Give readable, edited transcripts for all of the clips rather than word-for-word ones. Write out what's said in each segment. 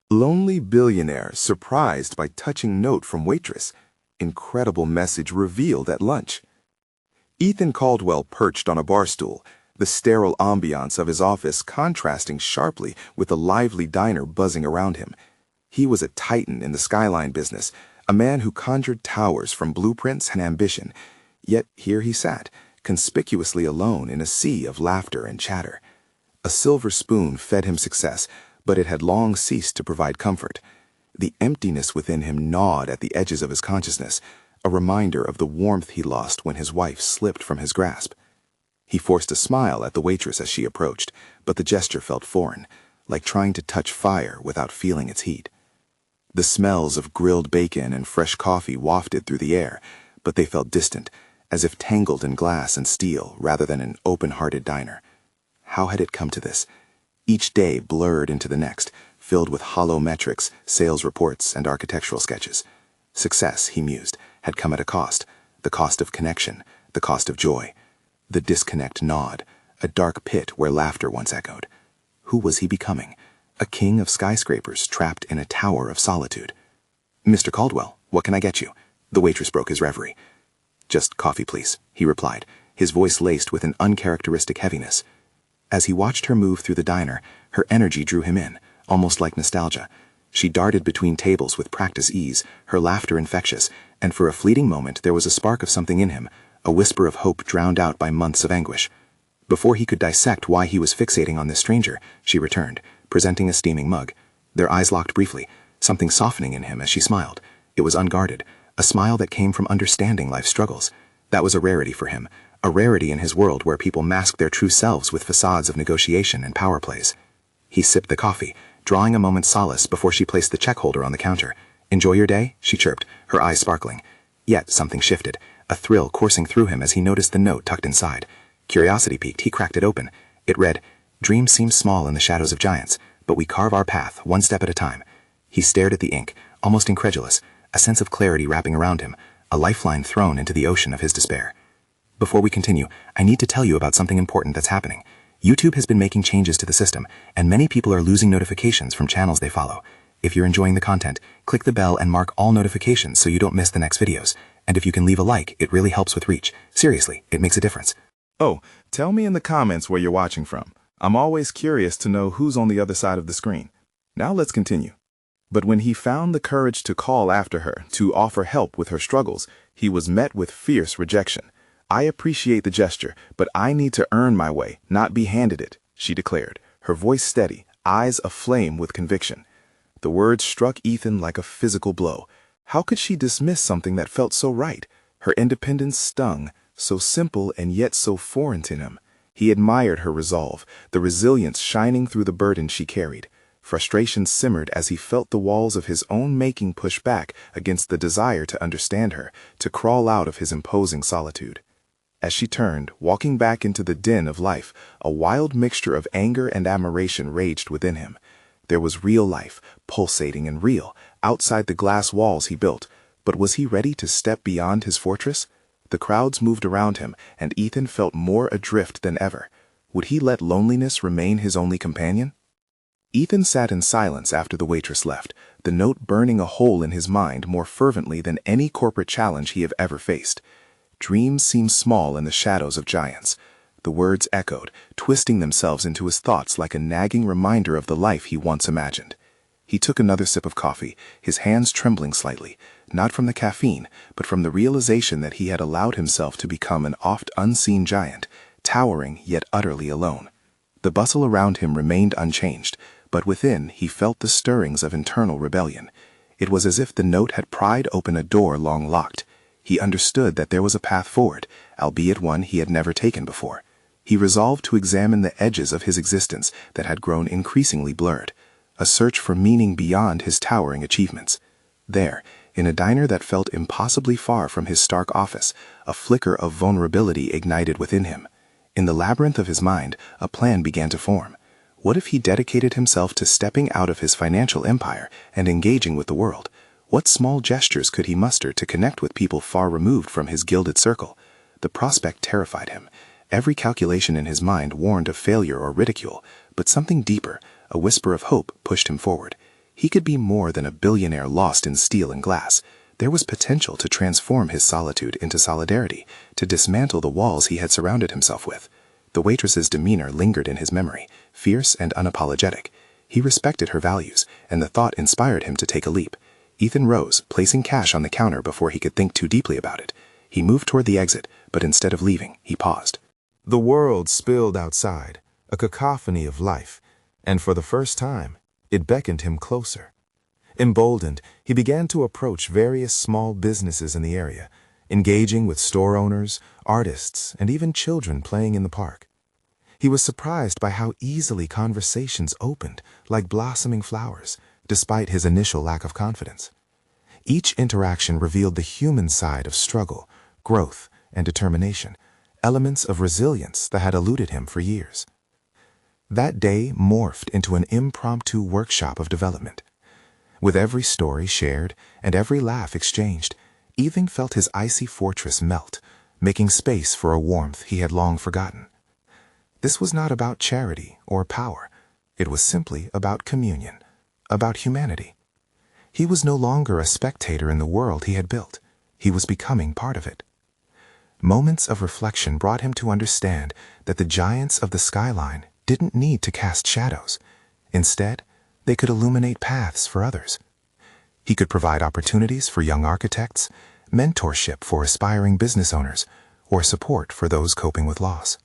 Lonely billionaire surprised by touching note from Waitress. Incredible message revealed at lunch. Ethan Caldwell perched on a bar stool, the sterile ambiance of his office contrasting sharply with the lively diner buzzing around him. He was a titan in the skyline business, a man who conjured towers from blueprints and ambition. Yet here he sat, conspicuously alone in a sea of laughter and chatter. A silver spoon fed him success, but it had long ceased to provide comfort. The emptiness within him gnawed at the edges of his consciousness, a reminder of the warmth he lost when his wife slipped from his grasp. He forced a smile at the waitress as she approached, but the gesture felt foreign, like trying to touch fire without feeling its heat. The smells of grilled bacon and fresh coffee wafted through the air, but they felt distant, as if tangled in glass and steel rather than an open-hearted diner. How had it come to this? Each day blurred into the next, filled with hollow metrics, sales reports, and architectural sketches. Success, he mused, had come at a cost, the cost of connection, the cost of joy. The disconnect gnawed, a dark pit where laughter once echoed. Who was he becoming? A king of skyscrapers trapped in a tower of solitude. "Mr. Caldwell, what can I get you?" The waitress broke his reverie. "Just coffee, please," he replied, his voice laced with an uncharacteristic heaviness. As he watched her move through the diner, her energy drew him in, almost like nostalgia. She darted between tables with practiced ease, her laughter infectious, and for a fleeting moment there was a spark of something in him, a whisper of hope drowned out by months of anguish. Before he could dissect why he was fixating on this stranger, she returned, presenting a steaming mug. Their eyes locked briefly, something softening in him as she smiled. It was unguarded, a smile that came from understanding life's struggles. That was a rarity for him, a rarity in his world where people mask their true selves with facades of negotiation and power plays. He sipped the coffee, drawing a moment's solace before she placed the check holder on the counter. "Enjoy your day?" she chirped, her eyes sparkling. Yet something shifted, a thrill coursing through him as he noticed the note tucked inside. Curiosity piqued, he cracked it open. It read, "Dreams seem small in the shadows of giants, but we carve our path one step at a time." He stared at the ink, almost incredulous, a sense of clarity wrapping around him, a lifeline thrown into the ocean of his despair. "Before we continue, I need to tell you about something important that's happening. YouTube has been making changes to the system, and many people are losing notifications from channels they follow. If you're enjoying the content, click the bell and mark all notifications so you don't miss the next videos. And if you can leave a like, it really helps with reach. Seriously, it makes a difference." Oh, tell me in the comments where you're watching from. I'm always curious to know who's on the other side of the screen. Now let's continue. But when he found the courage to call after her, to offer help with her struggles, he was met with fierce rejection. "I appreciate the gesture, but I need to earn my way, not be handed it," she declared, her voice steady, eyes aflame with conviction. The words struck Ethan like a physical blow. How could she dismiss something that felt so right? Her independence stung, so simple and yet so foreign to him. He admired her resolve, the resilience shining through the burden she carried. Frustration simmered as he felt the walls of his own making push back against the desire to understand her, to crawl out of his imposing solitude. As she turned, walking back into the den of life, a wild mixture of anger and admiration raged within him. There was real life, pulsating and real, outside the glass walls he built. But was he ready to step beyond his fortress? The crowds moved around him, and Ethan felt more adrift than ever. Would he let loneliness remain his only companion? Ethan sat in silence after the waitress left, the note burning a hole in his mind more fervently than any corporate challenge he had ever faced. "Dreams seem small in the shadows of giants." The words echoed, twisting themselves into his thoughts like a nagging reminder of the life he once imagined. He took another sip of coffee, his hands trembling slightly, not from the caffeine, but from the realization that he had allowed himself to become an oft unseen giant, towering yet utterly alone. The bustle around him remained unchanged, but within he felt the stirrings of internal rebellion. It was as if the note had pried open a door long locked. He understood that there was a path forward, albeit one he had never taken before. He resolved to examine the edges of his existence that had grown increasingly blurred, a search for meaning beyond his towering achievements. There, in a diner that felt impossibly far from his stark office, a flicker of vulnerability ignited within him. In the labyrinth of his mind, a plan began to form. What if he dedicated himself to stepping out of his financial empire and engaging with the world? What small gestures could he muster to connect with people far removed from his gilded circle? The prospect terrified him. Every calculation in his mind warned of failure or ridicule, but something deeper, a whisper of hope, pushed him forward. He could be more than a billionaire lost in steel and glass. There was potential to transform his solitude into solidarity, to dismantle the walls he had surrounded himself with. The waitress's demeanor lingered in his memory, fierce and unapologetic. He respected her values, and the thought inspired him to take a leap. Ethan rose, placing cash on the counter before he could think too deeply about it. He moved toward the exit, but instead of leaving, he paused. The world spilled outside, a cacophony of life, and for the first time, it beckoned him closer. Emboldened, he began to approach various small businesses in the area, engaging with store owners, artists, and even children playing in the park. He was surprised by how easily conversations opened, like blossoming flowers, despite his initial lack of confidence. Each interaction revealed the human side of struggle, growth, and determination, elements of resilience that had eluded him for years. That day morphed into an impromptu workshop of development. With every story shared and every laugh exchanged, Ethan felt his icy fortress melt, making space for a warmth he had long forgotten. This was not about charity or power. It was simply about communion, about humanity. He was no longer a spectator in the world he had built. He was becoming part of it. Moments of reflection brought him to understand that the giants of the skyline didn't need to cast shadows. Instead, they could illuminate paths for others. He could provide opportunities for young architects, mentorship for aspiring business owners, or support for those coping with loss.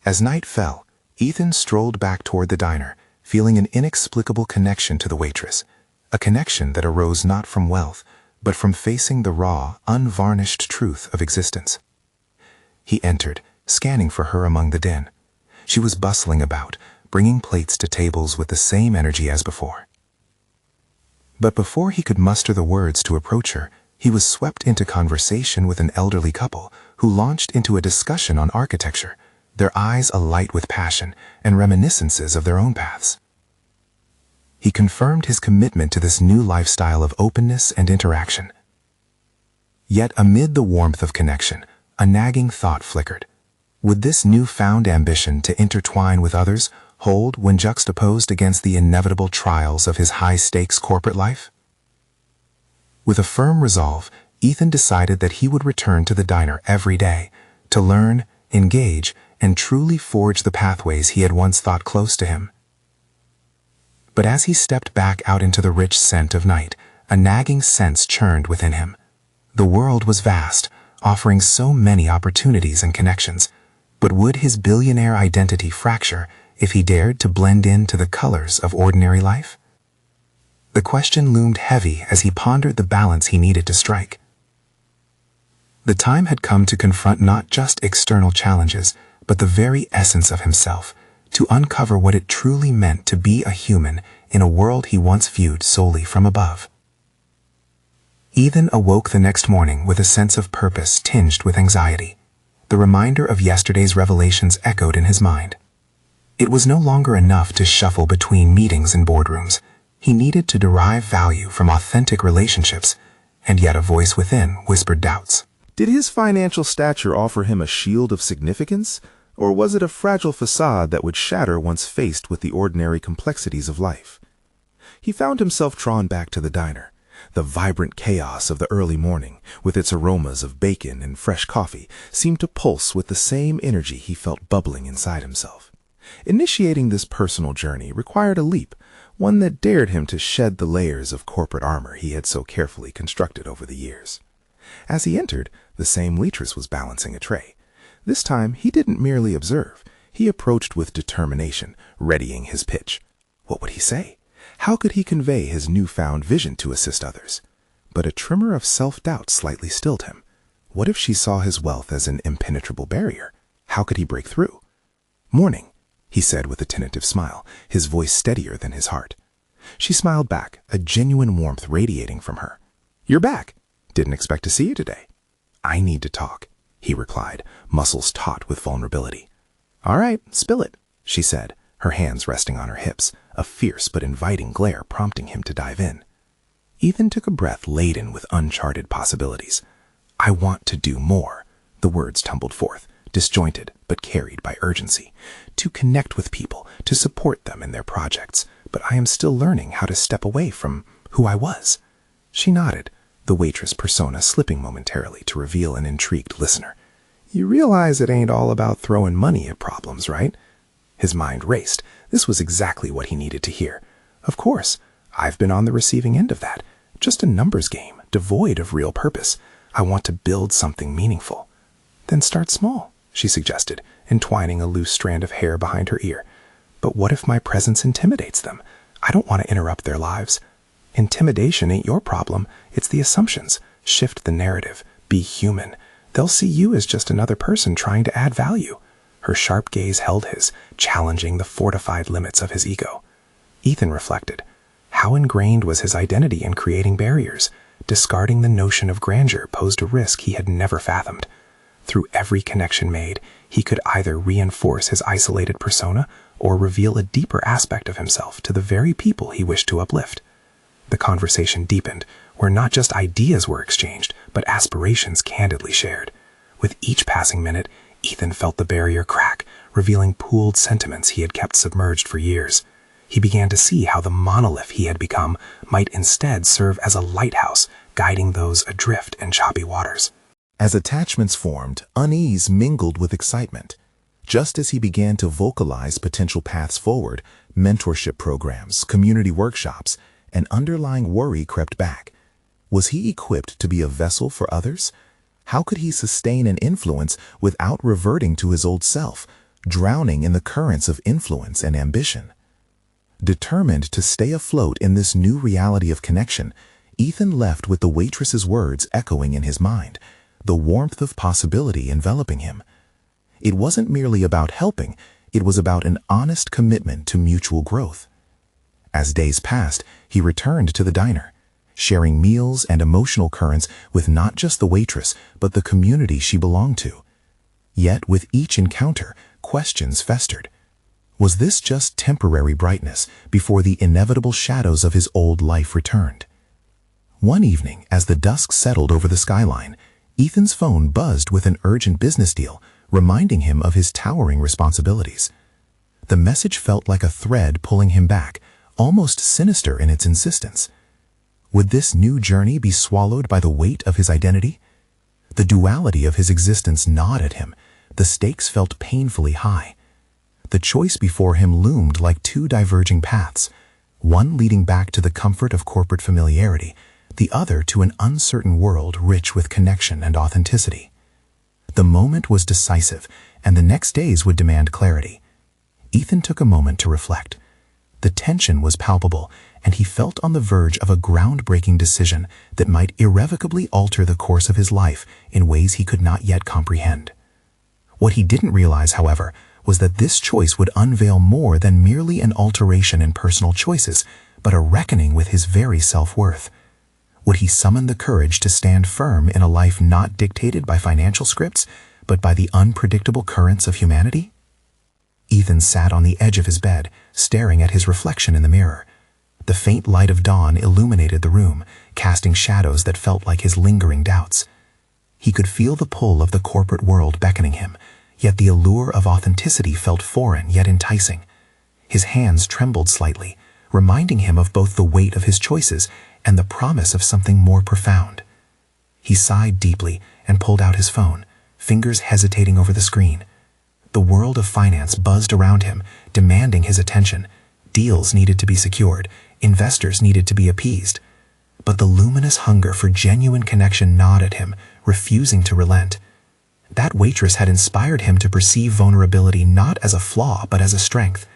As night fell, Ethan strolled back toward the diner, feeling an inexplicable connection to the waitress, a connection that arose not from wealth, but from facing the raw, unvarnished truth of existence. He entered, scanning for her among the din. She was bustling about, bringing plates to tables with the same energy as before. But before he could muster the words to approach her, he was swept into conversation with an elderly couple who launched into a discussion on architecture, their eyes alight with passion and reminiscences of their own paths. He confirmed his commitment to this new lifestyle of openness and interaction. Yet amid the warmth of connection, a nagging thought flickered. Would this newfound ambition to intertwine with others hold when juxtaposed against the inevitable trials of his high-stakes corporate life? With a firm resolve, Ethan decided that he would return to the diner every day to learn, engage, and truly forge the pathways he had once thought close to him. But as he stepped back out into the rich scent of night, a nagging sense churned within him. The world was vast, offering so many opportunities and connections, but would his billionaire identity fracture if he dared to blend into the colors of ordinary life? The question loomed heavy as he pondered the balance he needed to strike. The time had come to confront not just external challenges, but the very essence of himself, to uncover what it truly meant to be a human in a world he once viewed solely from above. Ethan awoke the next morning with a sense of purpose tinged with anxiety. The reminder of yesterday's revelations echoed in his mind. It was no longer enough to shuffle between meetings and boardrooms. He needed to derive value from authentic relationships, and yet a voice within whispered doubts. Did his financial stature offer him a shield of significance, or was it a fragile facade that would shatter once faced with the ordinary complexities of life? He found himself drawn back to the diner. The vibrant chaos of the early morning, with its aromas of bacon and fresh coffee, seemed to pulse with the same energy he felt bubbling inside himself. Initiating this personal journey required a leap, one that dared him to shed the layers of corporate armor he had so carefully constructed over the years. As he entered, the same waitress was balancing a tray. This time, he didn't merely observe. He approached with determination, readying his pitch. What would he say? How could he convey his newfound vision to assist others? But a tremor of self-doubt slightly stilled him. What if she saw his wealth as an impenetrable barrier? How could he break through? "Morning," he said with a tentative smile, his voice steadier than his heart. She smiled back, a genuine warmth radiating from her. "You're back. Didn't expect to see you today." "I need to talk," he replied, muscles taut with vulnerability. "All right, spill it," she said, her hands resting on her hips, a fierce but inviting glare prompting him to dive in. Ethan took a breath laden with uncharted possibilities. "I want to do more," the words tumbled forth, disjointed but carried by urgency. "To connect with people, to support them in their projects, but I am still learning how to step away from who I was." She nodded, the waitress persona slipping momentarily to reveal an intrigued listener. "You realize it ain't all about throwing money at problems, right?" His mind raced. This was exactly what he needed to hear. Of course, I've been on the receiving end of that. Just a numbers game, devoid of real purpose. I want to build something meaningful. "Then start small," she suggested, entwining a loose strand of hair behind her ear. "But what if my presence intimidates them? I don't want to interrupt their lives." "Intimidation ain't your problem. It's the assumptions. Shift the narrative. Be human. They'll see you as just another person trying to add value." Her sharp gaze held his, challenging the fortified limits of his ego. Ethan reflected. How ingrained was his identity in creating barriers? Discarding the notion of grandeur posed a risk he had never fathomed. Through every connection made, he could either reinforce his isolated persona or reveal a deeper aspect of himself to the very people he wished to uplift. The conversation deepened, where not just ideas were exchanged, but aspirations candidly shared. With each passing minute, Ethan felt the barrier crack, revealing pooled sentiments he had kept submerged for years. He began to see how the monolith he had become might instead serve as a lighthouse, guiding those adrift in choppy waters. As attachments formed, unease mingled with excitement. Just as he began to vocalize potential paths forward, mentorship programs, community workshops, an underlying worry crept back. Was he equipped to be a vessel for others? How could he sustain an influence without reverting to his old self, drowning in the currents of influence and ambition? Determined to stay afloat in this new reality of connection, Ethan left with the waitress's words echoing in his mind, the warmth of possibility enveloping him. It wasn't merely about helping, it was about an honest commitment to mutual growth. As days passed, he returned to the diner, sharing meals and emotional currents with not just the waitress, but the community she belonged to. Yet with each encounter, questions festered. Was this just temporary brightness before the inevitable shadows of his old life returned? One evening, as the dusk settled over the skyline, Ethan's phone buzzed with an urgent business deal, reminding him of his towering responsibilities. The message felt like a thread pulling him back, almost sinister in its insistence. Would this new journey be swallowed by the weight of his identity? The duality of his existence gnawed at him. The stakes felt painfully high. The choice before him loomed like two diverging paths, one leading back to the comfort of corporate familiarity, the other to an uncertain world rich with connection and authenticity. The moment was decisive, and the next days would demand clarity. Ethan took a moment to reflect. The tension was palpable, and he felt on the verge of a groundbreaking decision that might irrevocably alter the course of his life in ways he could not yet comprehend. What he didn't realize, however, was that this choice would unveil more than merely an alteration in personal choices, but a reckoning with his very self-worth. Would he summon the courage to stand firm in a life not dictated by financial scripts, but by the unpredictable currents of humanity? Ethan sat on the edge of his bed, staring at his reflection in the mirror. The faint light of dawn illuminated the room, casting shadows that felt like his lingering doubts. He could feel the pull of the corporate world beckoning him, yet the allure of authenticity felt foreign yet enticing. His hands trembled slightly, reminding him of both the weight of his choices and the promise of something more profound. He sighed deeply and pulled out his phone, fingers hesitating over the screen. The world of finance buzzed around him, demanding his attention. Deals needed to be secured, investors needed to be appeased. But the luminous hunger for genuine connection gnawed at him, refusing to relent. That waitress had inspired him to perceive vulnerability not as a flaw but as a strength.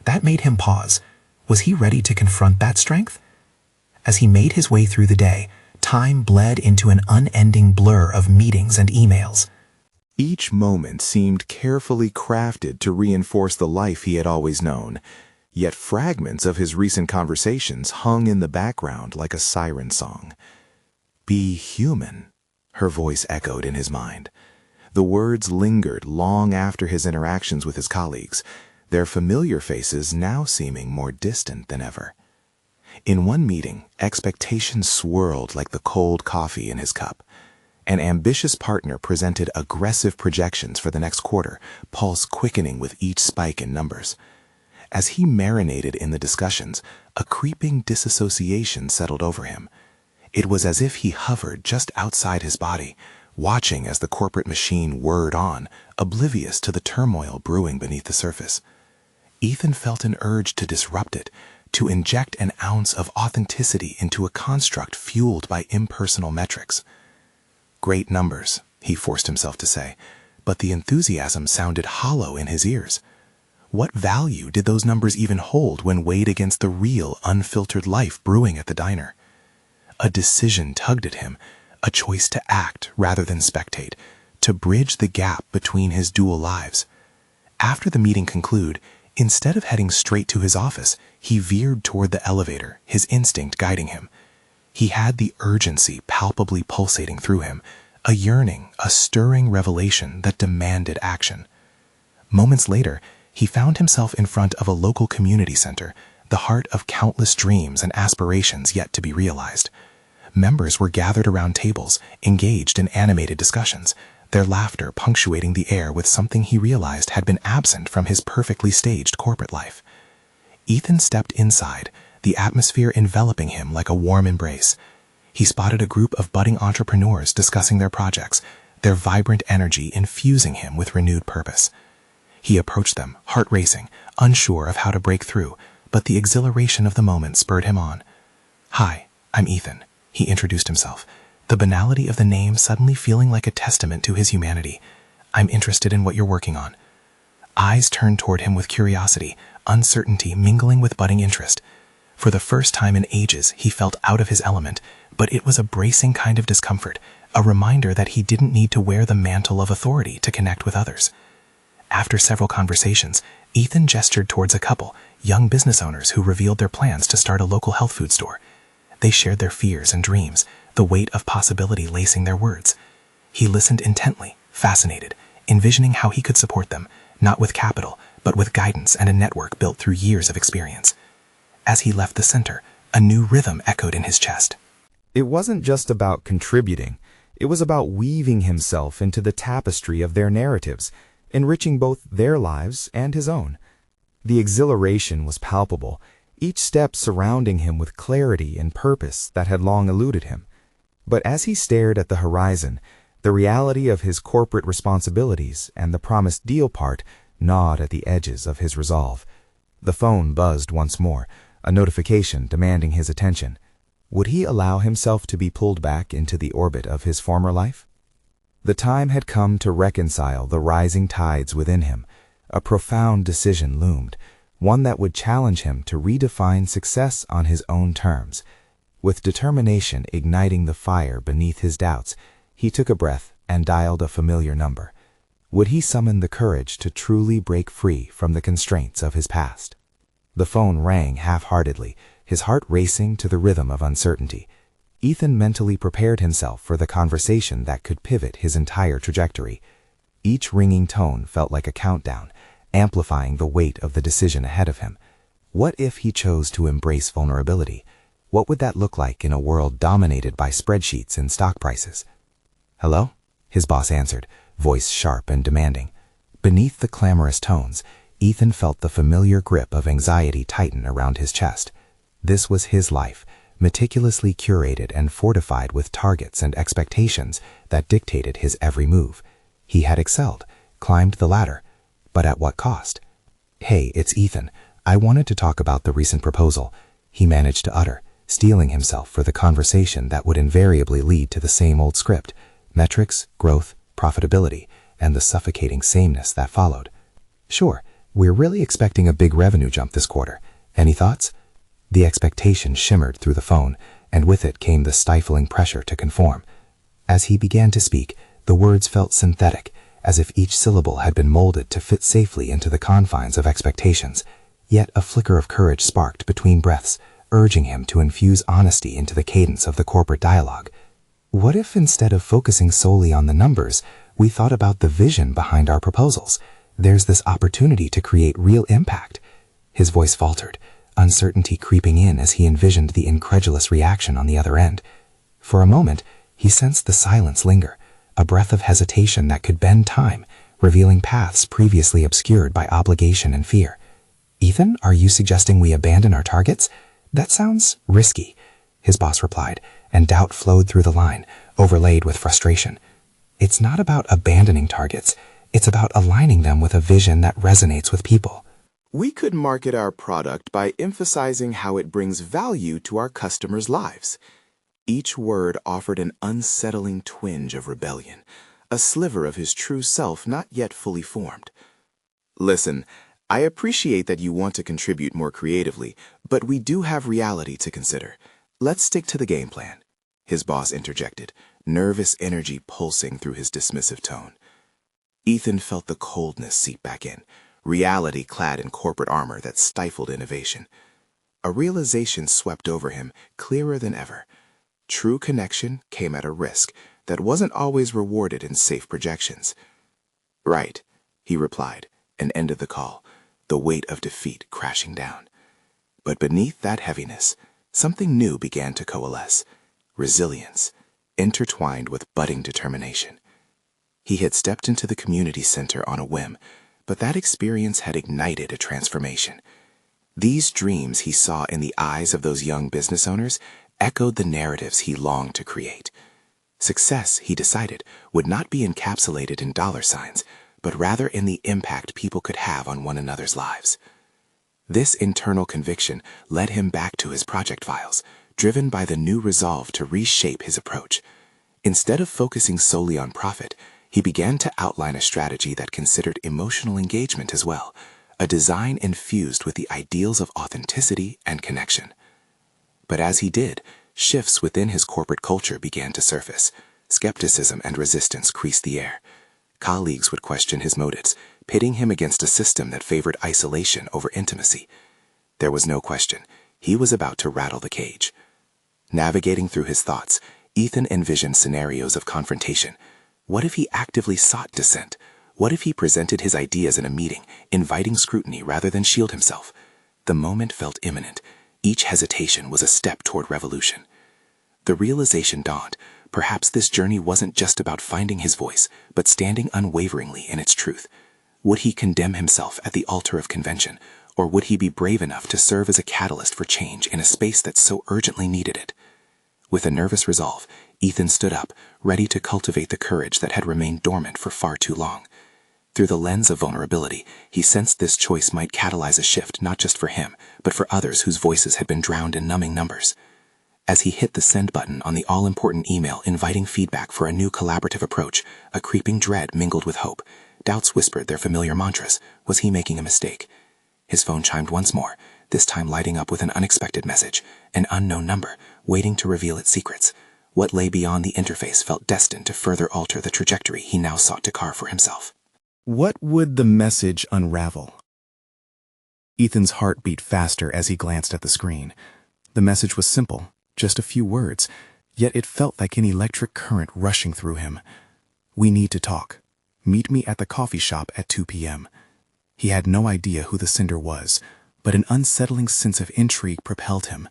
That made him pause. Was he ready to confront that strength? As he made his way through the day, time bled into an unending blur of meetings and emails. Each moment seemed carefully crafted to reinforce the life he had always known, yet fragments of his recent conversations hung in the background like a siren song. "Be human," her voice echoed in his mind. The words lingered long after his interactions with his colleagues, their familiar faces now seeming more distant than ever. In one meeting, expectations swirled like the cold coffee in his cup. An ambitious partner presented aggressive projections for the next quarter, pulse quickening with each spike in numbers. As he marinated in the discussions, a creeping disassociation settled over him. It was as if he hovered just outside his body, watching as the corporate machine whirred on, oblivious to the turmoil brewing beneath the surface. Ethan felt an urge to disrupt it, to inject an ounce of authenticity into a construct fueled by impersonal metrics. Great numbers, he forced himself to say, but the enthusiasm sounded hollow in his ears. What value did those numbers even hold when weighed against the real, unfiltered life brewing at the diner? A decision tugged at him, a choice to act rather than spectate, to bridge the gap between his dual lives. After the meeting concluded, instead of heading straight to his office, he veered toward the elevator, his instinct guiding him. He had the urgency palpably pulsating through him, a yearning, a stirring revelation that demanded action. Moments later, he found himself in front of a local community center, the heart of countless dreams and aspirations yet to be realized. Members were gathered around tables, engaged in animated discussions, their laughter punctuating the air with something he realized had been absent from his perfectly staged corporate life. Ethan stepped inside, the atmosphere enveloping him like a warm embrace. He spotted a group of budding entrepreneurs discussing their projects, their vibrant energy infusing him with renewed purpose. He approached them, heart racing, unsure of how to break through, but the exhilaration of the moment spurred him on. "Hi, I'm Ethan," he introduced himself, the banality of the name suddenly feeling like a testament to his humanity. "I'm interested in what you're working on." Eyes turned toward him with curiosity, uncertainty mingling with budding interest. For the first time in ages, he felt out of his element, but it was a bracing kind of discomfort, a reminder that he didn't need to wear the mantle of authority to connect with others. After several conversations, Ethan gestured towards a couple, young business owners who revealed their plans to start a local health food store. They shared their fears and dreams, the weight of possibility lacing their words. He listened intently, fascinated, envisioning how he could support them, not with capital, but with guidance and a network built through years of experience. As he left the center, a new rhythm echoed in his chest. It wasn't just about contributing. It was about weaving himself into the tapestry of their narratives, enriching both their lives and his own. The exhilaration was palpable, each step surrounding him with clarity and purpose that had long eluded him. But as he stared at the horizon, the reality of his corporate responsibilities and the promised deal part gnawed at the edges of his resolve. The phone buzzed once more, a notification demanding his attention. Would he allow himself to be pulled back into the orbit of his former life? The time had come to reconcile the rising tides within him. A profound decision loomed, one that would challenge him to redefine success on his own terms. With determination igniting the fire beneath his doubts, he took a breath and dialed a familiar number. Would he summon the courage to truly break free from the constraints of his past? The phone rang half-heartedly, his heart racing to the rhythm of uncertainty. Ethan mentally prepared himself for the conversation that could pivot his entire trajectory. Each ringing tone felt like a countdown, amplifying the weight of the decision ahead of him. What if he chose to embrace vulnerability? What would that look like in a world dominated by spreadsheets and stock prices? "Hello?" his boss answered, voice sharp and demanding. Beneath the clamorous tones, Ethan felt the familiar grip of anxiety tighten around his chest. This was his life, meticulously curated and fortified with targets and expectations that dictated his every move. He had excelled, climbed the ladder, but at what cost? "Hey, it's Ethan. I wanted to talk about the recent proposal," he managed to utter, steeling himself for the conversation that would invariably lead to the same old script: metrics, growth, profitability, and the suffocating sameness that followed. "Sure, we're really expecting a big revenue jump this quarter. Any thoughts?" The expectation shimmered through the phone, and with it came the stifling pressure to conform. As he began to speak, the words felt synthetic, as if each syllable had been molded to fit safely into the confines of expectations. Yet a flicker of courage sparked between breaths, urging him to infuse honesty into the cadence of the corporate dialogue. What if instead of focusing solely on the numbers, we thought about the vision behind our proposals? There's this opportunity to create real impact. His voice faltered, uncertainty creeping in as he envisioned the incredulous reaction on the other end. For a moment, he sensed the silence linger, a breath of hesitation that could bend time, revealing paths previously obscured by obligation and fear. "Ethan, are you suggesting we abandon our targets? That sounds risky," his boss replied, and doubt flowed through the line, overlaid with frustration. "It's not about abandoning targets. It's about aligning them with a vision that resonates with people." We could market our product by emphasizing how it brings value to our customers' lives. Each word offered an unsettling twinge of rebellion, a sliver of his true self not yet fully formed. "Listen, I appreciate that you want to contribute more creatively, but we do have reality to consider. Let's stick to the game plan," his boss interjected, nervous energy pulsing through his dismissive tone. Ethan felt the coldness seep back in, reality clad in corporate armor that stifled innovation. A realization swept over him, clearer than ever. True connection came at a risk that wasn't always rewarded in safe projections. "Right," he replied, and ended the call, the weight of defeat crashing down. But beneath that heaviness, something new began to coalesce: resilience, intertwined with budding determination. He had stepped into the community center on a whim, but that experience had ignited a transformation. These dreams he saw in the eyes of those young business owners echoed the narratives he longed to create. Success, he decided, would not be encapsulated in dollar signs, but rather in the impact people could have on one another's lives. This internal conviction led him back to his project files, driven by the new resolve to reshape his approach. Instead of focusing solely on profit, he began to outline a strategy that considered emotional engagement as well, a design infused with the ideals of authenticity and connection. But as he did, shifts within his corporate culture began to surface. Skepticism and resistance creased the air. Colleagues would question his motives, pitting him against a system that favored isolation over intimacy. There was no question, he was about to rattle the cage. Navigating through his thoughts, Ethan envisioned scenarios of confrontation. What if he actively sought dissent? What if he presented his ideas in a meeting, inviting scrutiny rather than shield himself? The moment felt imminent. Each hesitation was a step toward revolution. The realization dawned. Perhaps this journey wasn't just about finding his voice, but standing unwaveringly in its truth. Would he condemn himself at the altar of convention, or would he be brave enough to serve as a catalyst for change in a space that so urgently needed it? With a nervous resolve, Ethan stood up, ready to cultivate the courage that had remained dormant for far too long. Through the lens of vulnerability, he sensed this choice might catalyze a shift not just for him, but for others whose voices had been drowned in numbing numbers. As he hit the send button on the all-important email inviting feedback for a new collaborative approach, a creeping dread mingled with hope. Doubts whispered their familiar mantras. Was he making a mistake? His phone chimed once more, this time lighting up with an unexpected message, an unknown number, waiting to reveal its secrets. What lay beyond the interface felt destined to further alter the trajectory he now sought to carve for himself. What would the message unravel? Ethan's heart beat faster as he glanced at the screen. The message was simple, just a few words, yet it felt like an electric current rushing through him. "We need to talk. Meet me at the coffee shop at 2 p.m. He had no idea who the sender was, but an unsettling sense of intrigue propelled him.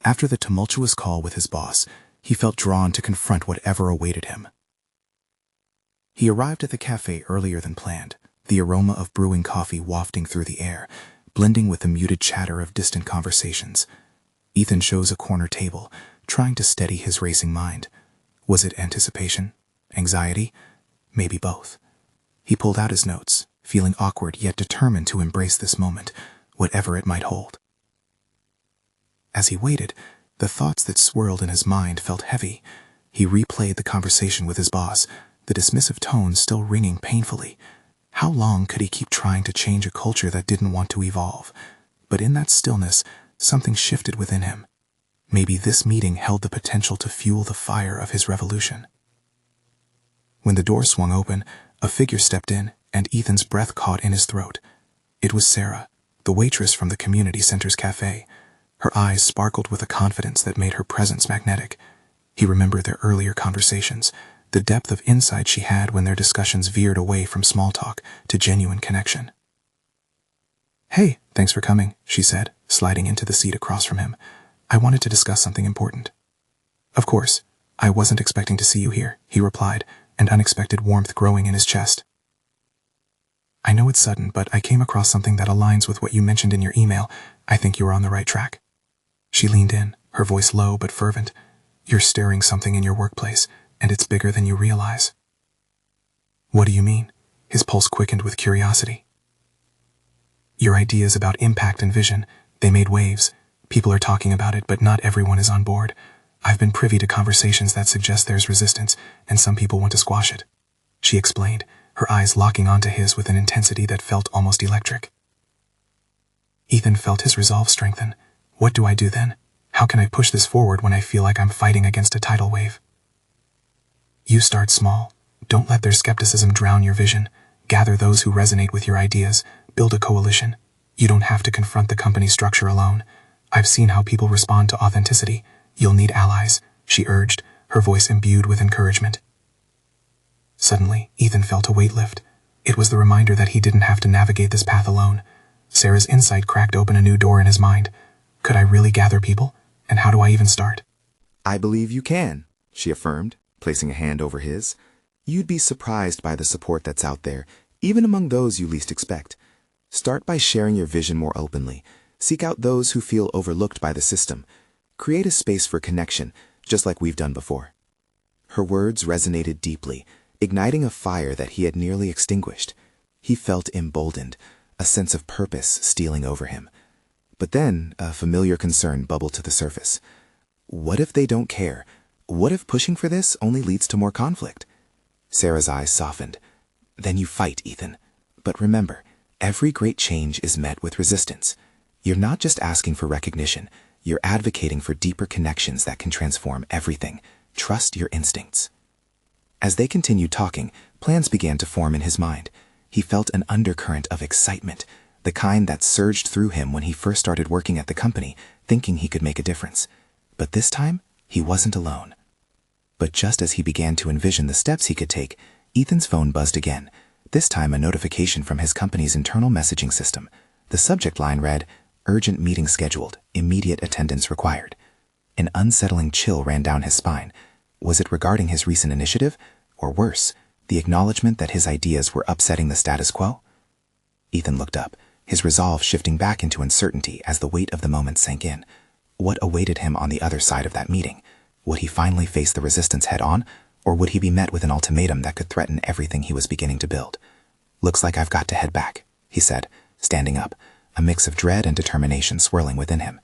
After the tumultuous call with his boss, he felt drawn to confront whatever awaited him. He arrived at the cafe earlier than planned, the aroma of brewing coffee wafting through the air, blending with the muted chatter of distant conversations. Ethan chose a corner table, trying to steady his racing mind. Was it anticipation? Anxiety? Maybe both. He pulled out his notes, feeling awkward yet determined to embrace this moment, whatever it might hold. As he waited, the thoughts that swirled in his mind felt heavy. He replayed the conversation with his boss, the dismissive tone still ringing painfully. How long could he keep trying to change a culture that didn't want to evolve? But in that stillness, something shifted within him. Maybe this meeting held the potential to fuel the fire of his revolution. When the door swung open, a figure stepped in, and Ethan's breath caught in his throat. It was Sarah, the waitress from the community center's cafe. Her eyes sparkled with a confidence that made her presence magnetic. He remembered their earlier conversations, the depth of insight she had when their discussions veered away from small talk to genuine connection. "Hey, thanks for coming," she said, sliding into the seat across from him. "I wanted to discuss something important." "Of course. I wasn't expecting to see you here," he replied, an unexpected warmth growing in his chest. I know it's sudden, but I came across something that aligns with what you mentioned in your email. I think you are on the right track. She leaned in, her voice low but fervent. You're stirring something in your workplace, and it's bigger than you realize. What do you mean? His pulse quickened with curiosity. Your ideas about impact and vision, they made waves. People are talking about it, but not everyone is on board. I've been privy to conversations that suggest there's resistance, and some people want to squash it. She explained, her eyes locking onto his with an intensity that felt almost electric. Ethan felt his resolve strengthen. What do I do then? How can I push this forward when I feel like I'm fighting against a tidal wave? You start small. Don't let their skepticism drown your vision. Gather those who resonate with your ideas. Build a coalition. You don't have to confront the company's structure alone. I've seen how people respond to authenticity. You'll need allies, she urged, her voice imbued with encouragement. Suddenly, Ethan felt a weight lift. It was the reminder that he didn't have to navigate this path alone. Sarah's insight cracked open a new door in his mind. Could I really gather people? And how do I even start? I believe you can, she affirmed, placing a hand over his. You'd be surprised by the support that's out there, even among those you least expect. Start by sharing your vision more openly. Seek out those who feel overlooked by the system. Create a space for connection, just like we've done before. Her words resonated deeply, igniting a fire that he had nearly extinguished. He felt emboldened, a sense of purpose stealing over him. But then, a familiar concern bubbled to the surface. What if they don't care? What if pushing for this only leads to more conflict? Sarah's eyes softened. Then you fight, Ethan. But remember, every great change is met with resistance. You're not just asking for recognition. You're advocating for deeper connections that can transform everything. Trust your instincts. As they continued talking, plans began to form in his mind. He felt an undercurrent of excitement, the kind that surged through him when he first started working at the company, thinking he could make a difference. But this time, he wasn't alone. But just as he began to envision the steps he could take, Ethan's phone buzzed again, this time a notification from his company's internal messaging system. The subject line read, "Urgent meeting scheduled, immediate attendance required." An unsettling chill ran down his spine. Was it regarding his recent initiative? Or worse, the acknowledgement that his ideas were upsetting the status quo? Ethan looked up, his resolve shifting back into uncertainty as the weight of the moment sank in. What awaited him on the other side of that meeting? Would he finally face the resistance head-on, or would he be met with an ultimatum that could threaten everything he was beginning to build? "Looks like I've got to head back," he said, standing up, a mix of dread and determination swirling within him.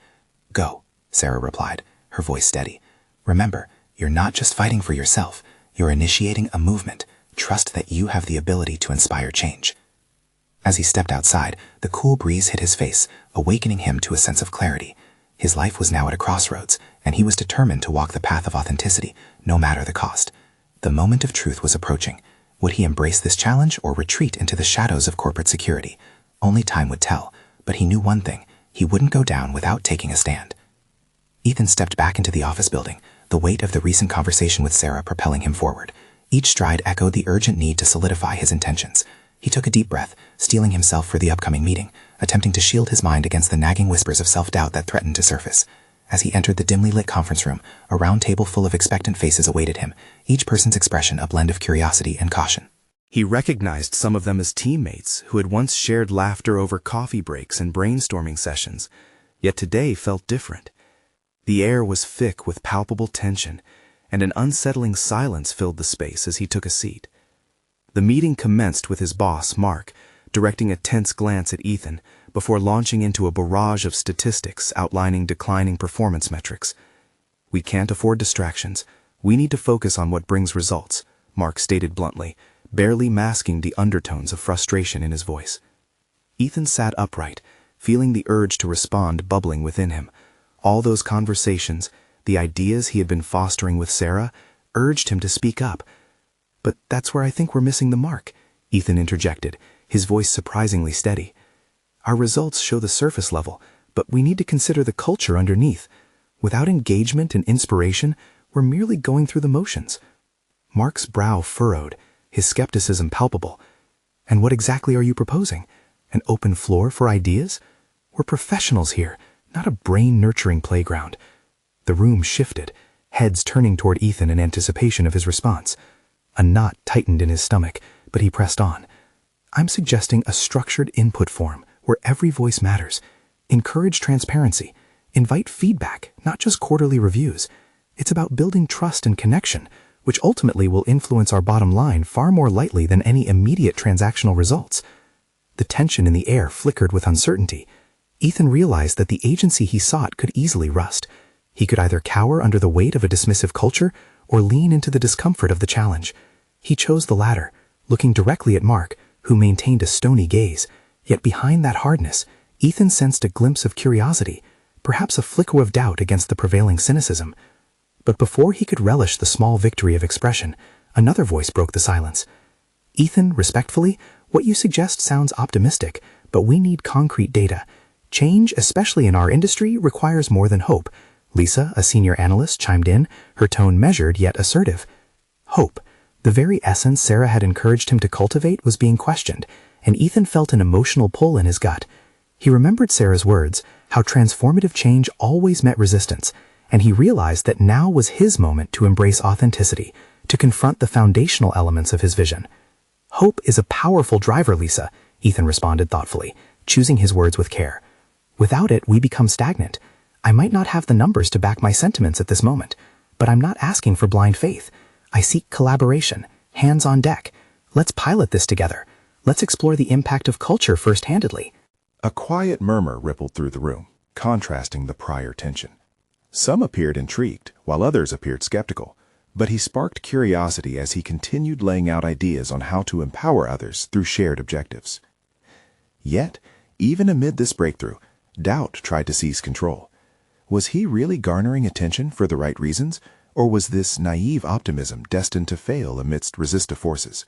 "Go," Sarah replied, her voice steady. "Remember, you're not just fighting for yourself, you're initiating a movement. Trust that you have the ability to inspire change." As he stepped outside, the cool breeze hit his face, awakening him to a sense of clarity. His life was now at a crossroads, and he was determined to walk the path of authenticity, no matter the cost. The moment of truth was approaching. Would he embrace this challenge or retreat into the shadows of corporate security? Only time would tell, but he knew one thing: he wouldn't go down without taking a stand. Ethan stepped back into the office building, the weight of the recent conversation with Sarah propelling him forward. Each stride echoed the urgent need to solidify his intentions. He took a deep breath, steeling himself for the upcoming meeting, attempting to shield his mind against the nagging whispers of self-doubt that threatened to surface. As he entered the dimly lit conference room, a round table full of expectant faces awaited him, each person's expression a blend of curiosity and caution. He recognized some of them as teammates who had once shared laughter over coffee breaks and brainstorming sessions, yet today felt different. The air was thick with palpable tension, and an unsettling silence filled the space as he took a seat. The meeting commenced with his boss, Mark, directing a tense glance at Ethan before launching into a barrage of statistics outlining declining performance metrics. "We can't afford distractions. We need to focus on what brings results," Mark stated bluntly, barely masking the undertones of frustration in his voice. Ethan sat upright, feeling the urge to respond bubbling within him. All those conversations, the ideas he had been fostering with Sarah, urged him to speak up. "But that's where I think we're missing the mark," Ethan interjected, his voice surprisingly steady. "Our results show the surface level, but we need to consider the culture underneath. Without engagement and inspiration, we're merely going through the motions." Mark's brow furrowed, his skepticism palpable. "And what exactly are you proposing? An open floor for ideas? We're professionals here, not a brain-nurturing playground." The room shifted, heads turning toward Ethan in anticipation of his response. A knot tightened in his stomach, but he pressed on. I'm suggesting a structured input form where every voice matters. Encourage transparency. Invite feedback, not just quarterly reviews. It's about building trust and connection, which ultimately will influence our bottom line far more lightly than any immediate transactional results. The tension in the air flickered with uncertainty. Ethan realized that the agency he sought could easily rust. He could either cower under the weight of a dismissive culture or lean into the discomfort of the challenge. He chose the latter, looking directly at Mark, who maintained a stony gaze. Yet behind that hardness, Ethan sensed a glimpse of curiosity, perhaps a flicker of doubt against the prevailing cynicism. But before he could relish the small victory of expression, another voice broke the silence. "Ethan, respectfully, what you suggest sounds optimistic, but we need concrete data. Change, especially in our industry, requires more than hope." Lisa, a senior analyst, chimed in, her tone measured yet assertive. Hope, the very essence Sarah had encouraged him to cultivate, was being questioned, and Ethan felt an emotional pull in his gut. He remembered Sarah's words, how transformative change always met resistance, and he realized that now was his moment to embrace authenticity, to confront the foundational elements of his vision. "Hope is a powerful driver, Lisa," Ethan responded thoughtfully, choosing his words with care. "Without it, we become stagnant. I might not have the numbers to back my sentiments at this moment, but I'm not asking for blind faith. I seek collaboration, hands on deck. Let's pilot this together. Let's explore the impact of culture first-handedly." A quiet murmur rippled through the room, contrasting the prior tension. Some appeared intrigued, while others appeared skeptical, but he sparked curiosity as he continued laying out ideas on how to empower others through shared objectives. Yet, even amid this breakthrough, doubt tried to seize control. Was he really garnering attention for the right reasons, or was this naive optimism destined to fail amidst resistive forces?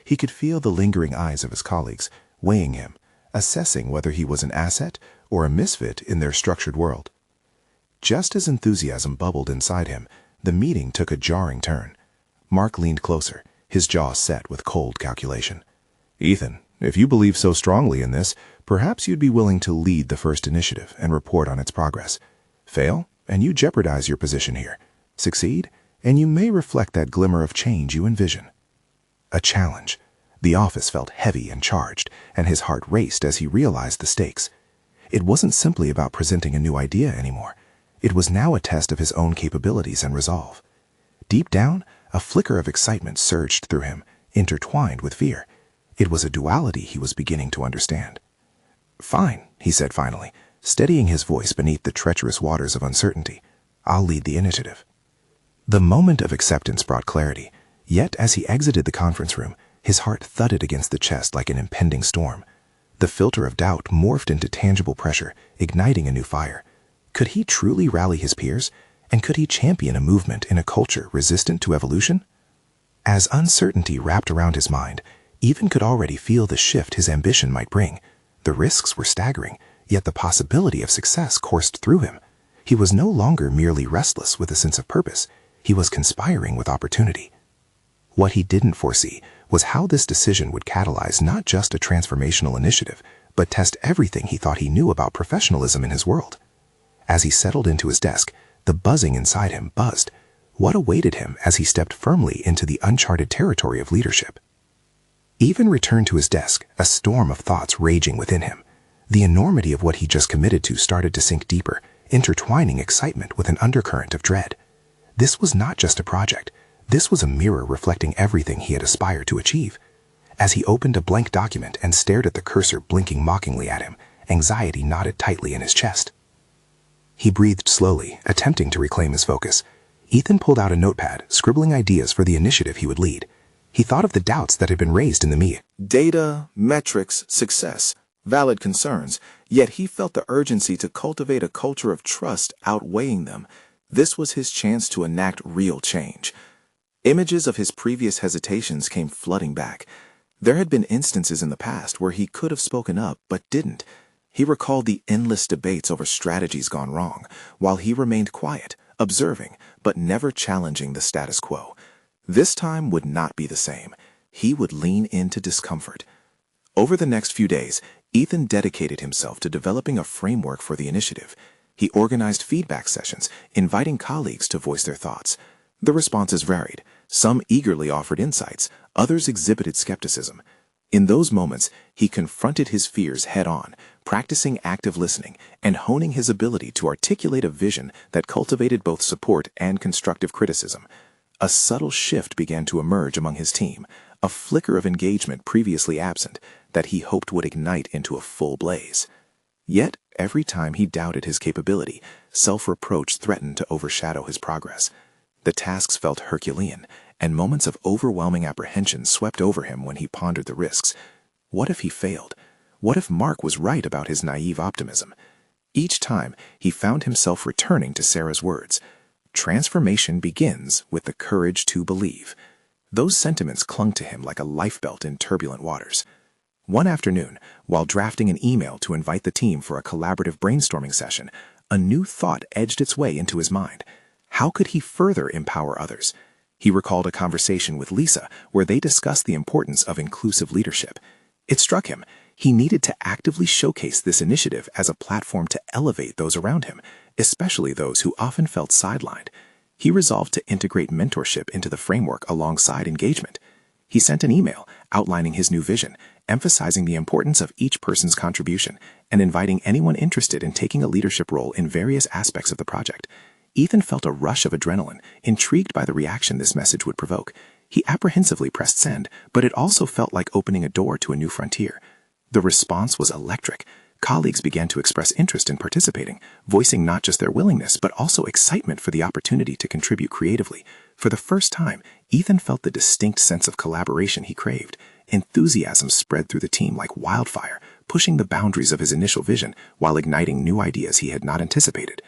He could feel the lingering eyes of his colleagues, weighing him, assessing whether he was an asset or a misfit in their structured world. Just as enthusiasm bubbled inside him, the meeting took a jarring turn. Mark leaned closer, his jaw set with cold calculation. "Ethan, if you believe so strongly in this, perhaps you'd be willing to lead the first initiative and report on its progress. Fail, and you jeopardize your position here. Succeed, and you may reflect that glimmer of change you envision." A challenge. The office felt heavy and charged, and his heart raced as he realized the stakes. It wasn't simply about presenting a new idea anymore. It was now a test of his own capabilities and resolve. Deep down, a flicker of excitement surged through him, intertwined with fear. It was a duality he was beginning to understand. "Fine," he said finally, steadying his voice beneath the treacherous waters of uncertainty. "I'll lead the initiative." The moment of acceptance brought clarity, yet as he exited the conference room, his heart thudded against the chest like an impending storm. The filter of doubt morphed into tangible pressure, igniting a new fire. Could he truly rally his peers? And could he champion a movement in a culture resistant to evolution? As uncertainty wrapped around his mind, Ethan could already feel the shift his ambition might bring. The risks were staggering, yet the possibility of success coursed through him. He was no longer merely restless with a sense of purpose. He was conspiring with opportunity. What he didn't foresee was how this decision would catalyze not just a transformational initiative, but test everything he thought he knew about professionalism in his world. As he settled into his desk, the buzzing inside him buzzed. What awaited him as he stepped firmly into the uncharted territory of leadership? Ethan returned to his desk, a storm of thoughts raging within him. The enormity of what he just committed to started to sink deeper, intertwining excitement with an undercurrent of dread. This was not just a project. This was a mirror reflecting everything he had aspired to achieve. As he opened a blank document and stared at the cursor blinking mockingly at him, anxiety knotted tightly in his chest. He breathed slowly, attempting to reclaim his focus. Ethan pulled out a notepad, scribbling ideas for the initiative he would lead. He thought of the doubts that had been raised in the meeting. Data, metrics, success, valid concerns, yet he felt the urgency to cultivate a culture of trust outweighing them. This was his chance to enact real change. Images of his previous hesitations came flooding back. There had been instances in the past where he could have spoken up, but didn't. He recalled the endless debates over strategies gone wrong, while he remained quiet, observing, but never challenging the status quo. This time would not be the same. He would lean into discomfort. Over the next few days, Ethan dedicated himself to developing a framework for the initiative. He organized feedback sessions, inviting colleagues to voice their thoughts. The responses varied. Some eagerly offered insights, others exhibited skepticism. In those moments, he confronted his fears head-on, practicing active listening and honing his ability to articulate a vision that cultivated both support and constructive criticism. A subtle shift began to emerge among his team, a flicker of engagement previously absent that he hoped would ignite into a full blaze. Yet, every time he doubted his capability, self-reproach threatened to overshadow his progress. The tasks felt Herculean, and moments of overwhelming apprehension swept over him when he pondered the risks. What if he failed? What if Mark was right about his naive optimism? Each time, he found himself returning to Sarah's words. Transformation begins with the courage to believe. Those sentiments clung to him like a lifebelt in turbulent waters. One afternoon, while drafting an email to invite the team for a collaborative brainstorming session, a new thought edged its way into his mind. How could he further empower others? He recalled a conversation with Lisa where they discussed the importance of inclusive leadership. It struck him. He needed to actively showcase this initiative as a platform to elevate those around him, especially those who often felt sidelined. He resolved to integrate mentorship into the framework alongside engagement. He sent an email outlining his new vision, emphasizing the importance of each person's contribution, and inviting anyone interested in taking a leadership role in various aspects of the project. Ethan felt a rush of adrenaline, intrigued by the reaction this message would provoke. He apprehensively pressed send, but it also felt like opening a door to a new frontier. The response was electric. Colleagues began to express interest in participating, voicing not just their willingness, but also excitement for the opportunity to contribute creatively. For the first time, Ethan felt the distinct sense of collaboration he craved. Enthusiasm spread through the team like wildfire, pushing the boundaries of his initial vision while igniting new ideas he had not anticipated.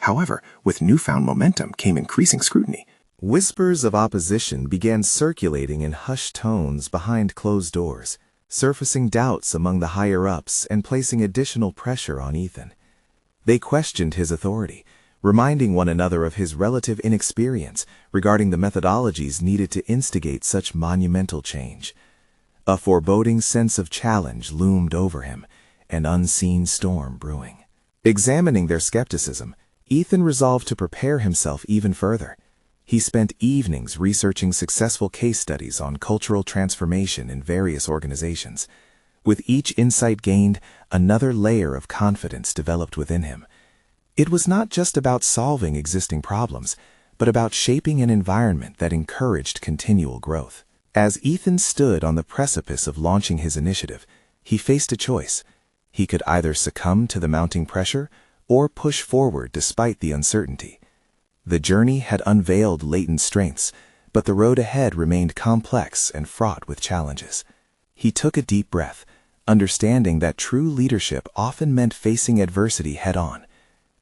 However, with newfound momentum came increasing scrutiny. Whispers of opposition began circulating in hushed tones behind closed doors, surfacing doubts among the higher-ups and placing additional pressure on Ethan. They questioned his authority, reminding one another of his relative inexperience regarding the methodologies needed to instigate such monumental change. A foreboding sense of challenge loomed over him, an unseen storm brewing. Examining their skepticism, Ethan resolved to prepare himself even further. He spent evenings researching successful case studies on cultural transformation in various organizations. With each insight gained, another layer of confidence developed within him. It was not just about solving existing problems, but about shaping an environment that encouraged continual growth. As Ethan stood on the precipice of launching his initiative, he faced a choice. He could either succumb to the mounting pressure or push forward despite the uncertainty. The journey had unveiled latent strengths, but the road ahead remained complex and fraught with challenges. He took a deep breath, understanding that true leadership often meant facing adversity head-on.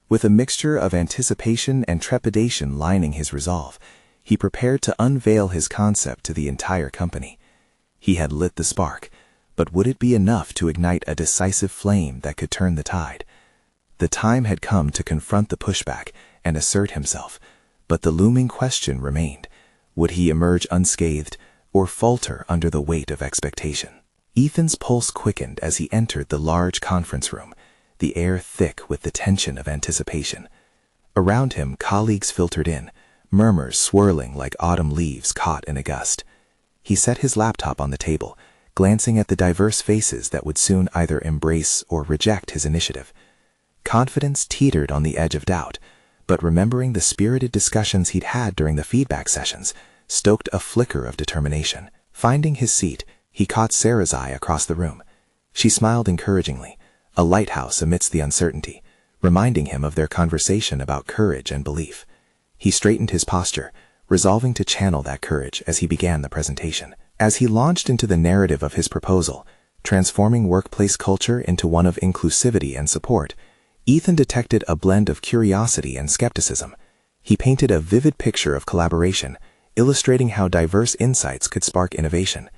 With a mixture of anticipation and trepidation lining his resolve, he prepared to unveil his concept to the entire company. He had lit the spark, but would it be enough to ignite a decisive flame that could turn the tide? The time had come to confront the pushback and assert himself, but the looming question remained. Would he emerge unscathed or falter under the weight of expectation? Ethan's pulse quickened as he entered the large conference room, the air thick with the tension of anticipation. Around him, colleagues filtered in, murmurs swirling like autumn leaves caught in a gust. He set his laptop on the table, glancing at the diverse faces that would soon either embrace or reject his initiative. Confidence teetered on the edge of doubt, but remembering the spirited discussions he'd had during the feedback sessions stoked a flicker of determination. Finding his seat, he caught Sarah's eye across the room. She smiled encouragingly, a lighthouse amidst the uncertainty, reminding him of their conversation about courage and belief. He straightened his posture, resolving to channel that courage as he began the presentation. As he launched into the narrative of his proposal, transforming workplace culture into one of inclusivity and support, Ethan detected a blend of curiosity and skepticism. He painted a vivid picture of collaboration, illustrating how diverse insights could spark innovation.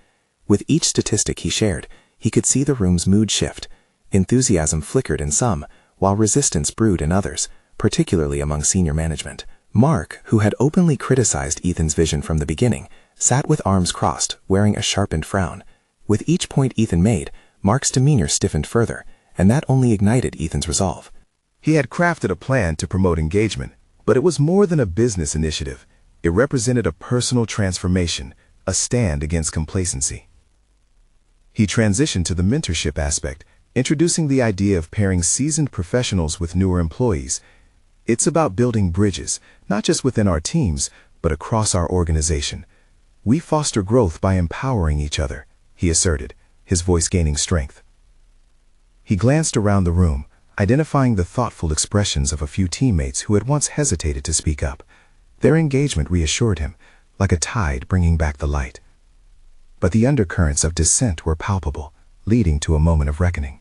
With each statistic he shared, he could see the room's mood shift. Enthusiasm flickered in some, while resistance brewed in others, particularly among senior management. Mark, who had openly criticized Ethan's vision from the beginning, sat with arms crossed, wearing a sharpened frown. With each point Ethan made, Mark's demeanor stiffened further, and that only ignited Ethan's resolve. He had crafted a plan to promote engagement, but it was more than a business initiative. It represented a personal transformation, a stand against complacency. He transitioned to the mentorship aspect, introducing the idea of pairing seasoned professionals with newer employees. It's about building bridges, not just within our teams, but across our organization. We foster growth by empowering each other, he asserted, his voice gaining strength. He glanced around the room, identifying the thoughtful expressions of a few teammates who had once hesitated to speak up. Their engagement reassured him, like a tide bringing back the light. But the undercurrents of dissent were palpable, leading to a moment of reckoning.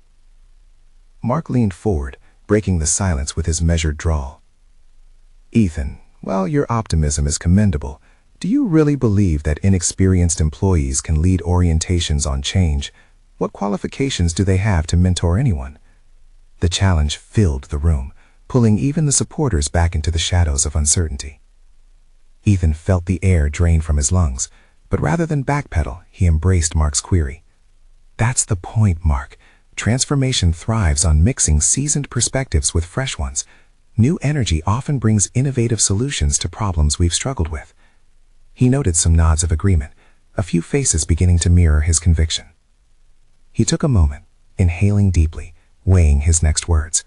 Mark leaned forward, breaking the silence with his measured drawl. Ethan, while your optimism is commendable, do you really believe that inexperienced employees can lead orientations on change? What qualifications do they have to mentor anyone? The challenge filled the room, pulling even the supporters back into the shadows of uncertainty. Ethan felt the air drain from his lungs, but rather than backpedal, he embraced Mark's query. That's the point, Mark. Transformation thrives on mixing seasoned perspectives with fresh ones. New energy often brings innovative solutions to problems we've struggled with. He noted some nods of agreement, a few faces beginning to mirror his conviction. He took a moment, inhaling deeply, weighing his next words.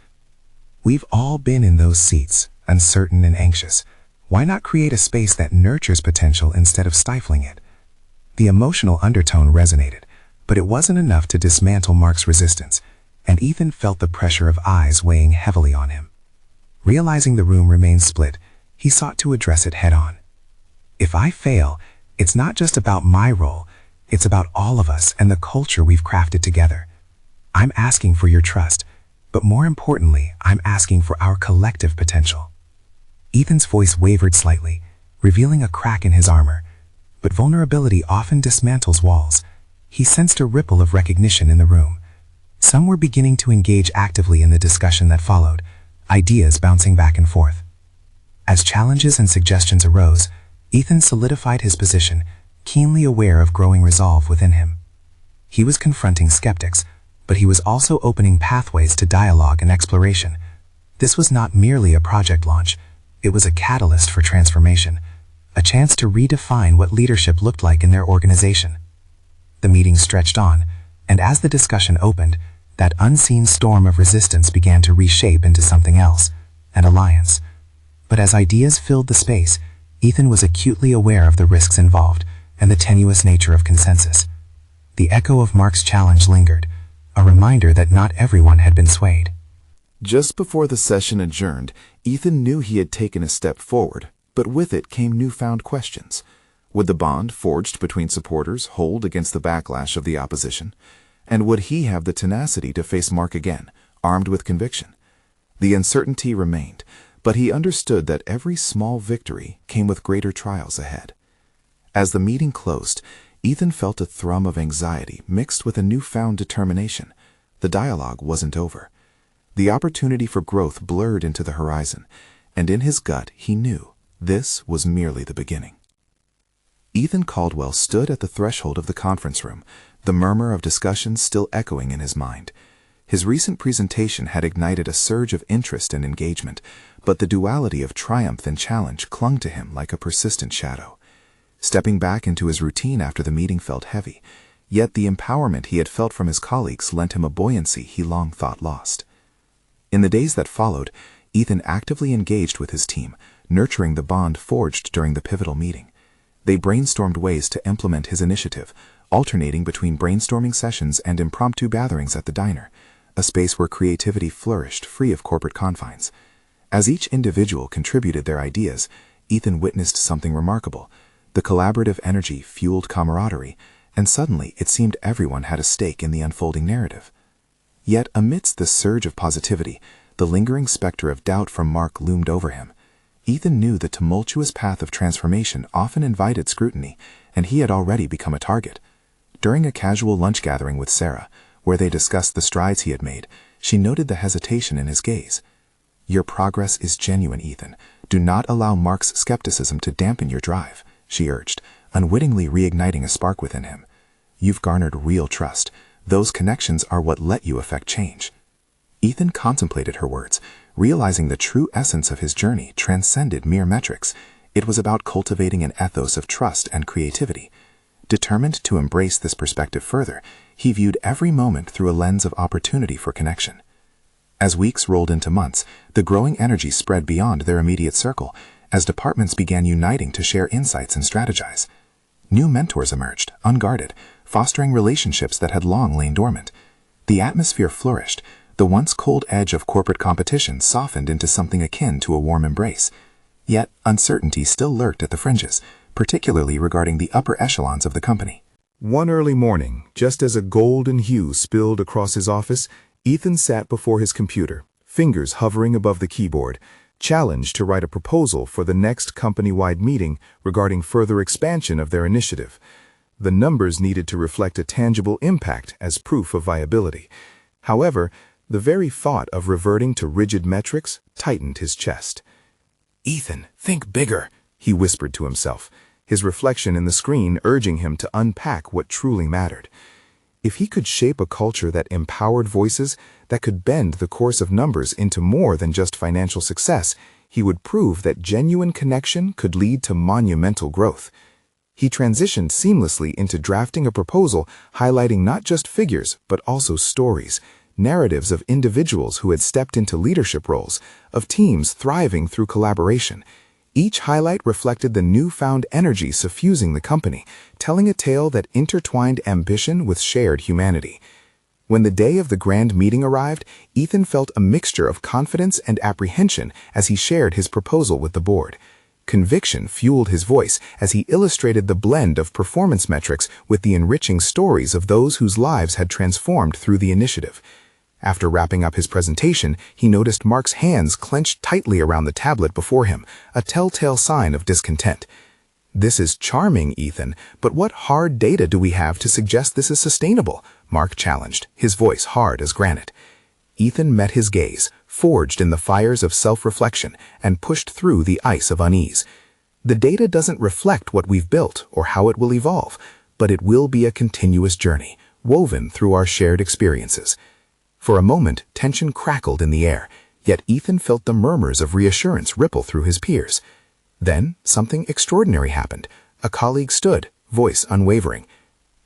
We've all been in those seats, uncertain and anxious. Why not create a space that nurtures potential instead of stifling it? The emotional undertone resonated, but it wasn't enough to dismantle Mark's resistance, and Ethan felt the pressure of eyes weighing heavily on him. Realizing the room remained split, he sought to address it head-on. If I fail, it's not just about my role, it's about all of us and the culture we've crafted together. I'm asking for your trust, but more importantly, I'm asking for our collective potential. Ethan's voice wavered slightly, revealing a crack in his armor, but vulnerability often dismantles walls. He sensed a ripple of recognition in the room. Some were beginning to engage actively in the discussion that followed, ideas bouncing back and forth. As challenges and suggestions arose, Ethan solidified his position, keenly aware of growing resolve within him. He was confronting skeptics, but he was also opening pathways to dialogue and exploration. This was not merely a project launch, it was a catalyst for transformation, a chance to redefine what leadership looked like in their organization. The meeting stretched on, and as the discussion opened, that unseen storm of resistance began to reshape into something else, an alliance. But as ideas filled the space, Ethan was acutely aware of the risks involved and the tenuous nature of consensus. The echo of Mark's challenge lingered, a reminder that not everyone had been swayed. Just before the session adjourned, Ethan knew he had taken a step forward, but with it came newfound questions. Would the bond forged between supporters hold against the backlash of the opposition? And would he have the tenacity to face Mark again, armed with conviction? The uncertainty remained, but he understood that every small victory came with greater trials ahead. As the meeting closed, Ethan felt a thrum of anxiety mixed with a newfound determination. The dialogue wasn't over. The opportunity for growth blurred into the horizon, and in his gut he knew this was merely the beginning. Ethan Caldwell stood at the threshold of the conference room, the murmur of discussion still echoing in his mind. His recent presentation had ignited a surge of interest and engagement, but the duality of triumph and challenge clung to him like a persistent shadow. Stepping back into his routine after the meeting felt heavy, yet the empowerment he had felt from his colleagues lent him a buoyancy he long thought lost. In the days that followed, Ethan actively engaged with his team, nurturing the bond forged during the pivotal meeting. They brainstormed ways to implement his initiative, alternating between brainstorming sessions and impromptu gatherings at the diner, a space where creativity flourished free of corporate confines. As each individual contributed their ideas, Ethan witnessed something remarkable. The collaborative energy fueled camaraderie, and suddenly it seemed everyone had a stake in the unfolding narrative. Yet amidst the surge of positivity, the lingering specter of doubt from Mark loomed over him. Ethan knew the tumultuous path of transformation often invited scrutiny, and he had already become a target. During a casual lunch gathering with Sarah, where they discussed the strides he had made, she noted the hesitation in his gaze. "Your progress is genuine, Ethan. Do not allow Mark's skepticism to dampen your drive," she urged, unwittingly reigniting a spark within him. "You've garnered real trust. Those connections are what let you affect change." Ethan contemplated her words, realizing the true essence of his journey transcended mere metrics. It was about cultivating an ethos of trust and creativity. Determined to embrace this perspective further, he viewed every moment through a lens of opportunity for connection. As weeks rolled into months, the growing energy spread beyond their immediate circle, as departments began uniting to share insights and strategize. New mentors emerged, unguarded, fostering relationships that had long lain dormant. The atmosphere flourished. The once cold edge of corporate competition softened into something akin to a warm embrace. Yet, uncertainty still lurked at the fringes, particularly regarding the upper echelons of the company. One early morning, just as a golden hue spilled across his office, Ethan sat before his computer, fingers hovering above the keyboard, challenged to write a proposal for the next company-wide meeting regarding further expansion of their initiative. The numbers needed to reflect a tangible impact as proof of viability. However, the very thought of reverting to rigid metrics tightened his chest. "Ethan, think bigger," he whispered to himself, his reflection in the screen urging him to unpack what truly mattered. If he could shape a culture that empowered voices, that could bend the course of numbers into more than just financial success, he would prove that genuine connection could lead to monumental growth. He transitioned seamlessly into drafting a proposal highlighting not just figures, but also stories, narratives of individuals who had stepped into leadership roles, of teams thriving through collaboration. Each highlight reflected the newfound energy suffusing the company, telling a tale that intertwined ambition with shared humanity. When the day of the grand meeting arrived, Ethan felt a mixture of confidence and apprehension as he shared his proposal with the board. Conviction fueled his voice as he illustrated the blend of performance metrics with the enriching stories of those whose lives had transformed through the initiative. After wrapping up his presentation, he noticed Mark's hands clenched tightly around the tablet before him, a telltale sign of discontent. "This is charming, Ethan, but what hard data do we have to suggest this is sustainable?" Mark challenged, his voice hard as granite. Ethan met his gaze, forged in the fires of self-reflection, and pushed through the ice of unease. "The data doesn't reflect what we've built or how it will evolve, but it will be a continuous journey, woven through our shared experiences." For a moment, tension crackled in the air, yet Ethan felt the murmurs of reassurance ripple through his peers. Then, something extraordinary happened. A colleague stood, voice unwavering.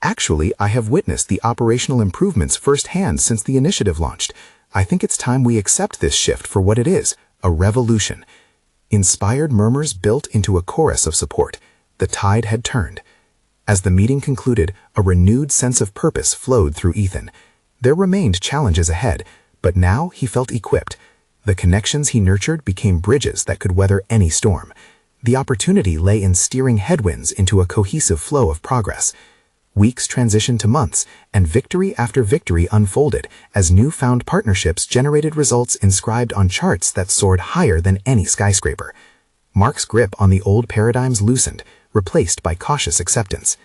"Actually, I have witnessed the operational improvements firsthand since the initiative launched. I think it's time we accept this shift for what it is, a revolution." Inspired murmurs built into a chorus of support. The tide had turned. As the meeting concluded, a renewed sense of purpose flowed through Ethan. There remained challenges ahead, but now he felt equipped. The connections he nurtured became bridges that could weather any storm. The opportunity lay in steering headwinds into a cohesive flow of progress. Weeks transitioned to months, and victory after victory unfolded as newfound partnerships generated results inscribed on charts that soared higher than any skyscraper. Mark's grip on the old paradigms loosened, replaced by cautious acceptance.